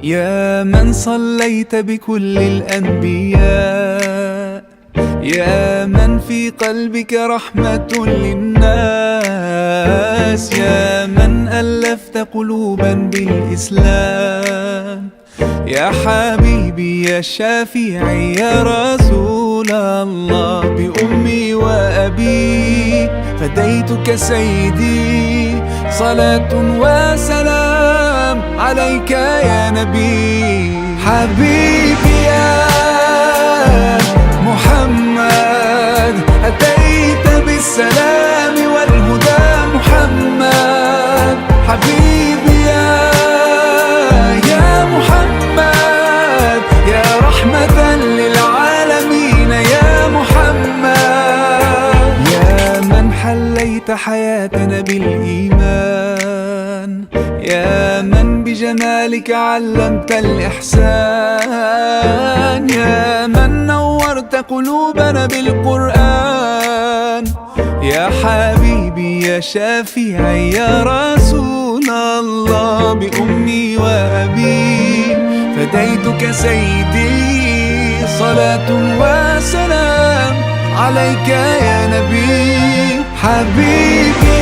يا من صليت بكل الأنبياء، يا من في قلبك رحمة للناس، يا من ألفت قلوبا بالإسلام، يا حبيبي يا شافعي يا رسول الله، بأمي وأبي فديتك سيدي، صلاة وسلام عليك يا نبي. حبيبي يا محمد أتيت بالسلام والهدى محمد، حبيبي يا محمد يا رحمة للعالمين يا محمد، يا من حليت حياتنا بالإيمان، يا من بجمالك علمت الإحسان، يا من نورت قلوبنا بالقرآن، يا حبيبي يا شافعي يا رسول الله، بأمي وأبي فديتك سيدي، صلاة وسلام عليك يا نبي. حبيبي